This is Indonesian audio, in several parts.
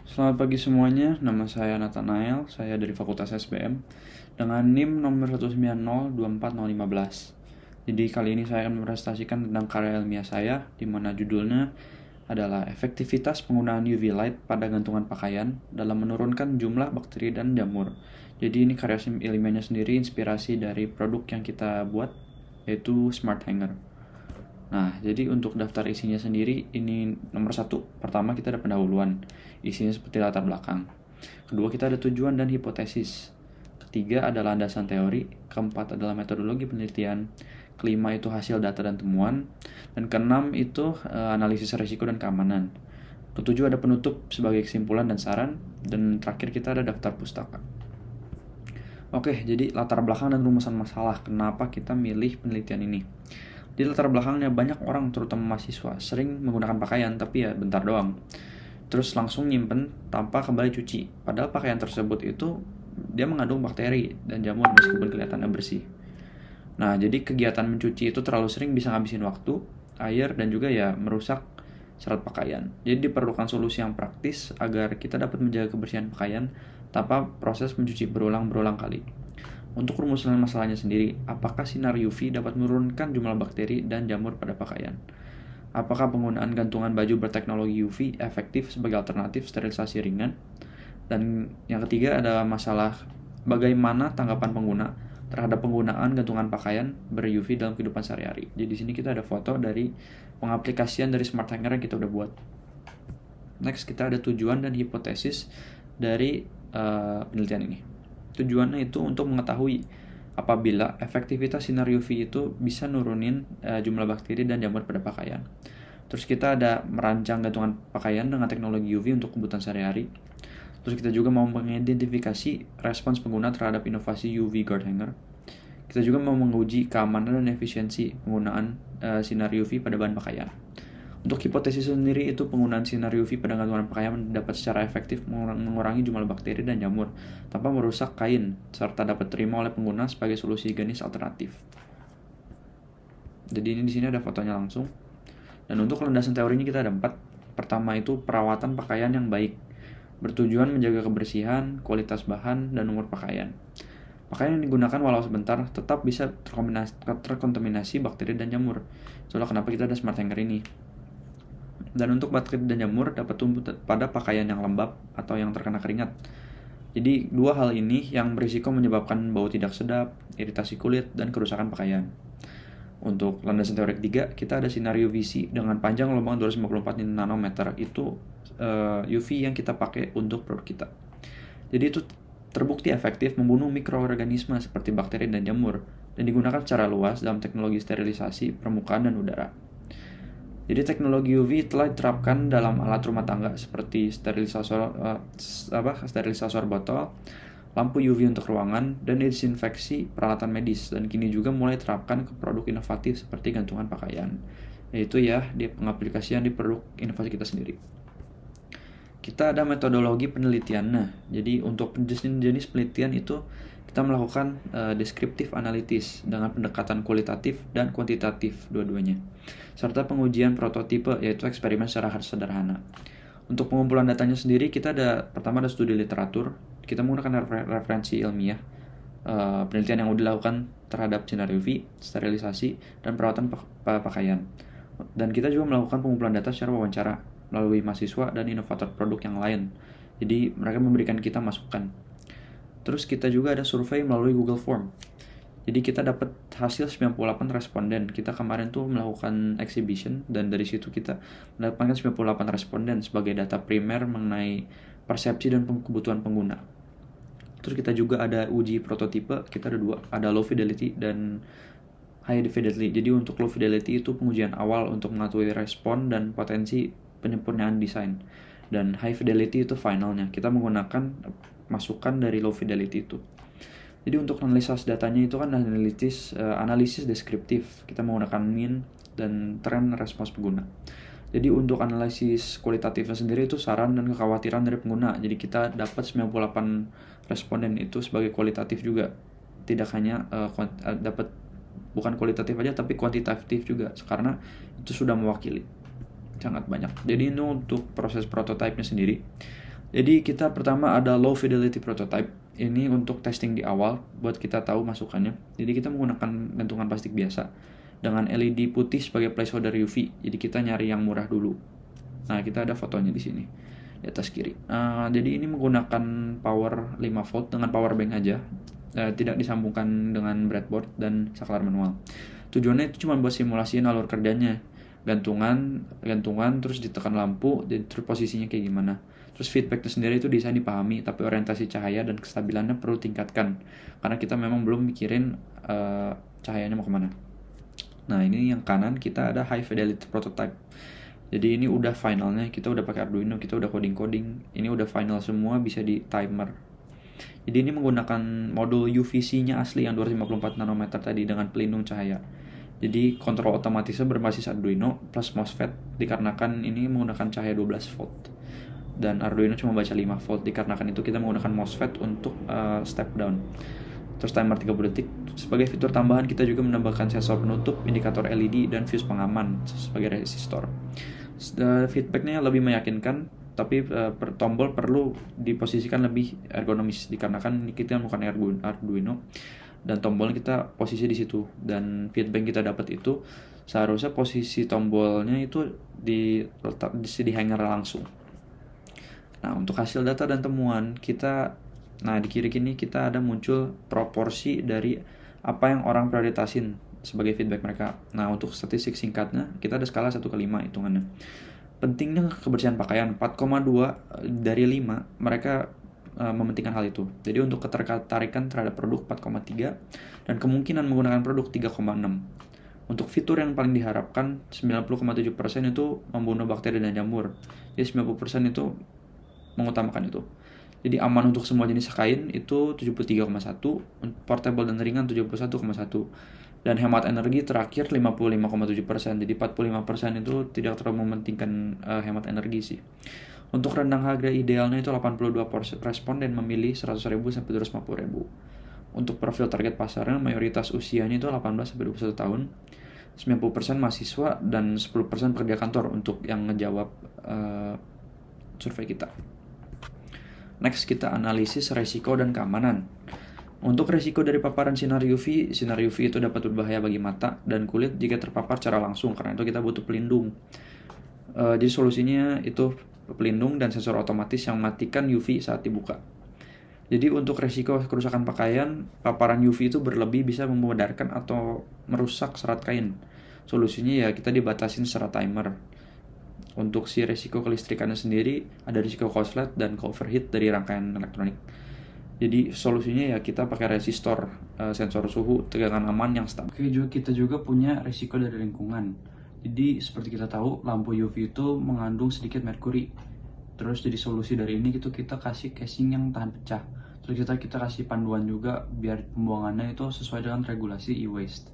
Selamat pagi semuanya, nama saya Nathanael, saya dari Fakultas SBM dengan NIM nomor 1902415. Jadi kali ini saya akan mempresentasikan tentang karya ilmiah saya, di mana judulnya adalah efektivitas penggunaan UV light pada gantungan pakaian dalam menurunkan jumlah bakteri dan jamur. Jadi ini karya ilmiahnya sendiri inspirasi dari produk yang kita buat, yaitu Smart Hanger. Nah, jadi untuk daftar isinya sendiri, ini nomor 1. Pertama, kita ada pendahuluan. Isinya seperti latar belakang. Kedua, kita ada tujuan dan hipotesis. Ketiga, ada landasan teori. Keempat, adalah metodologi penelitian. Kelima, itu hasil data dan temuan. Dan keenam, itu analisis risiko dan keamanan. Ketujuh, ada penutup sebagai kesimpulan dan saran. Dan terakhir, kita ada daftar pustaka. Oke, jadi latar belakang dan rumusan masalah. Kenapa kita milih penelitian ini? Di latar belakangnya banyak orang, terutama mahasiswa, sering menggunakan pakaian tapi ya bentar doang. Terus langsung nyimpen tanpa kembali cuci. Padahal pakaian tersebut itu dia mengandung bakteri dan jamur meskipun kelihatannya bersih. Nah, jadi kegiatan mencuci itu terlalu sering bisa ngabisin waktu, air, dan juga ya merusak serat pakaian. Jadi diperlukan solusi yang praktis agar kita dapat menjaga kebersihan pakaian tanpa proses mencuci berulang-berulang kali. Untuk rumusan masalahnya sendiri, apakah sinar UV dapat menurunkan jumlah bakteri dan jamur pada pakaian? Apakah penggunaan gantungan baju berteknologi UV efektif sebagai alternatif sterilisasi ringan? Dan yang ketiga adalah masalah bagaimana tanggapan pengguna terhadap penggunaan gantungan pakaian ber-UV dalam kehidupan sehari-hari. Jadi di sini kita ada foto dari pengaplikasian dari Smart Hanger yang kita udah buat. Next, kita ada tujuan dan hipotesis dari penelitian ini. Tujuannya itu untuk mengetahui apabila efektivitas sinar UV itu bisa nurunin jumlah bakteri dan jamur pada pakaian. Terus kita ada merancang gantungan pakaian dengan teknologi UV untuk kebutuhan sehari-hari. Terus kita juga mau mengidentifikasi respons pengguna terhadap inovasi UV Guard Hanger. Kita juga mau menguji keamanan dan efisiensi penggunaan sinar UV pada bahan pakaian. Untuk hipotesis sendiri itu penggunaan sinar UV pada gantungan pakaian dapat secara efektif mengurangi jumlah bakteri dan jamur tanpa merusak kain serta dapat terima oleh pengguna sebagai solusi higienis alternatif. Jadi ini di sini ada fotonya langsung. Dan untuk landasan teorinya kita ada 4. Pertama itu perawatan pakaian yang baik, bertujuan menjaga kebersihan, kualitas bahan, dan umur pakaian. Pakaian yang digunakan walau sebentar tetap bisa terkontaminasi bakteri dan jamur. Itulah kenapa kita ada Smart Hanger ini. Dan untuk bakteri dan jamur dapat tumbuh pada pakaian yang lembab atau yang terkena keringat. Jadi dua hal ini yang berisiko menyebabkan bau tidak sedap, iritasi kulit, dan kerusakan pakaian. Untuk landasan teori ketiga, kita ada sinar UVC dengan panjang gelombang 254 nanometer. Itu UV yang kita pakai untuk produk kita. Jadi itu terbukti efektif membunuh mikroorganisme seperti bakteri dan jamur dan digunakan secara luas dalam teknologi sterilisasi permukaan dan udara. Jadi teknologi UV telah diterapkan dalam alat rumah tangga seperti sterilisator botol, lampu UV untuk ruangan, dan desinfeksi peralatan medis. Dan kini juga mulai diterapkan ke produk inovatif seperti gantungan pakaian. Yaitu ya di pengaplikasian di produk inovasi kita sendiri. Kita ada metodologi penelitian. Nah, jadi untuk jenis penelitian itu kita melakukan deskriptif analitis dengan pendekatan kualitatif dan kuantitatif dua-duanya, serta pengujian prototipe yaitu eksperimen secara sederhana. Untuk pengumpulan datanya sendiri kita pertama ada studi literatur, kita menggunakan referensi ilmiah, penelitian yang sudah dilakukan terhadap sinar UV, sterilisasi, dan perawatan pakaian. Dan kita juga melakukan pengumpulan data secara wawancara melalui mahasiswa dan inovator produk yang lain. Jadi mereka memberikan kita masukan. Terus kita juga ada survei melalui Google Form. Jadi kita dapat hasil 98 responden. Kita kemarin tuh melakukan exhibition dan dari situ kita mendapatkan 98 responden sebagai data primer mengenai persepsi dan kebutuhan pengguna. Terus kita juga ada uji prototipe, kita ada 2, ada low fidelity dan high fidelity. Jadi untuk low fidelity itu pengujian awal untuk mengetahui respon dan potensi penyempurnaan desain. Dan high fidelity itu finalnya. Kita menggunakan masukan dari low fidelity itu. Jadi untuk analisis datanya itu kan analisis deskriptif. Kita menggunakan mean dan trend respons pengguna. Jadi untuk analisis kualitatifnya sendiri itu saran dan kekhawatiran dari pengguna. Jadi kita dapat 98 responden itu sebagai kualitatif juga. Tidak hanya dapat bukan kualitatif aja tapi kuantitatif juga karena itu sudah mewakili sangat banyak. Jadi ini untuk proses prototipe-nya sendiri. Jadi kita pertama ada low fidelity prototype. Ini untuk testing di awal buat kita tahu masukannya. Jadi kita menggunakan gantungan plastik biasa dengan LED putih sebagai placeholder UV. Jadi kita nyari yang murah dulu. Nah, kita ada fotonya di sini di atas kiri. Jadi ini menggunakan power 5 volt dengan power bank aja. Tidak disambungkan dengan breadboard dan saklar manual. Tujuannya itu cuma buat simulasiin alur kerjanya. Gantungan terus ditekan lampu, jadi terus posisinya kayak gimana. Terus feedback itu sendiri itu bisa dipahami, tapi orientasi cahaya dan kestabilannya perlu tingkatkan karena kita memang belum mikirin cahayanya mau kemana. Nah, ini yang kanan kita ada high fidelity prototype. Jadi ini udah finalnya, kita udah pakai Arduino, kita udah coding. Ini udah final semua, bisa di timer. Jadi ini menggunakan modul UVC-nya asli yang 254 nanometer tadi dengan pelindung cahaya. Jadi kontrol otomatisnya berbasis Arduino plus MOSFET dikarenakan ini menggunakan cahaya 12 volt. Dan Arduino cuma baca 5 volt, dikarenakan itu kita menggunakan MOSFET untuk step down. Terus timer 30 detik. Sebagai fitur tambahan kita juga menambahkan sensor penutup, indikator LED, dan fuse pengaman sebagai resistor. Feedbacknya lebih meyakinkan, tapi tombol perlu diposisikan lebih ergonomis dikarenakan kita bukan Arduino dan tombolnya kita posisi di situ, dan feedback kita dapat itu seharusnya posisi tombolnya itu di hanger langsung. Nah, untuk hasil data dan temuan kita, nah di kiri kini kita ada muncul proporsi dari apa yang orang prioritasin sebagai feedback mereka. Nah, untuk statistik singkatnya kita ada skala 1 ke 5 hitungannya. Pentingnya kebersihan pakaian 4,2 dari 5 mereka mementingkan hal itu. Jadi untuk ketertarikan terhadap produk 4,3 dan kemungkinan menggunakan produk 3,6. Untuk fitur yang paling diharapkan 90,7% itu membunuh bakteri dan jamur. Jadi 90% itu mengutamakan itu. Jadi aman untuk semua jenis kain itu 73,1, portable dan ringan 71,1. Dan hemat energi terakhir 55,7%. Jadi 45% itu tidak terlalu mementingkan hemat energi sih. Untuk rentang harga idealnya itu 82% responden memilih 100.000 sampai 250.000. Untuk profil target pasarnya mayoritas usianya itu 18 sampai 21 tahun. 90% mahasiswa dan 10% pekerja kantor untuk yang ngejawab survei kita. Next kita analisis resiko dan keamanan. Untuk resiko dari paparan sinar UV itu dapat berbahaya bagi mata dan kulit jika terpapar secara langsung, karena itu kita butuh pelindung. Jadi solusinya itu pelindung dan sensor otomatis yang mematikan UV saat dibuka. Jadi untuk resiko kerusakan pakaian, paparan UV itu berlebih bisa memudarkan atau merusak serat kain. Solusinya ya kita dibatasin secara timer. Untuk si resiko kelistrikannya sendiri, ada risiko korslet dan overheat dari rangkaian elektronik. Jadi solusinya ya kita pakai resistor, sensor suhu, tegangan aman yang stabil. Oke, kita juga punya resiko dari lingkungan. Jadi seperti kita tahu, lampu UV itu mengandung sedikit merkuri. Terus jadi solusi dari ini kita kasih casing yang tahan pecah. Terus kita kasih panduan juga biar pembuangannya itu sesuai dengan regulasi e-waste.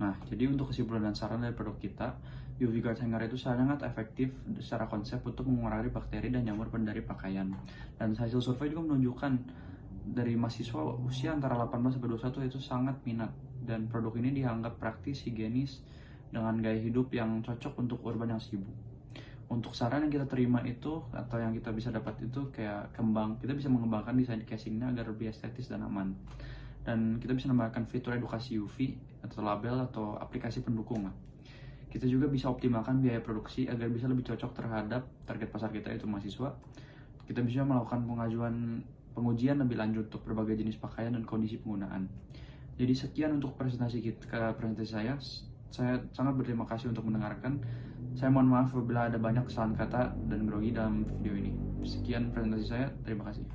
Nah, jadi untuk kesimpulan dan saran dari produk kita, UV Guard Hanger itu sangat efektif secara konsep untuk mengurangi bakteri dan jamur dari pakaian. Dan hasil survei juga menunjukkan dari mahasiswa usia antara 18 sampai 21 itu sangat minat, dan produk ini dianggap praktis, higienis, dengan gaya hidup yang cocok untuk urban yang sibuk. Untuk saran yang kita terima itu atau yang kita bisa dapat itu kayak kita bisa mengembangkan desain casingnya agar lebih estetis dan aman. Dan kita bisa menambahkan fitur edukasi UV atau label atau aplikasi pendukung lah. Kita juga bisa optimalkan biaya produksi agar bisa lebih cocok terhadap target pasar kita, yaitu mahasiswa. Kita bisa melakukan pengujian lebih lanjut untuk berbagai jenis pakaian dan kondisi penggunaan. Jadi sekian untuk presentasi saya. Saya sangat berterima kasih untuk mendengarkan. Saya mohon maaf apabila ada banyak kesalahan kata dan grogi dalam video ini. Sekian presentasi saya, terima kasih.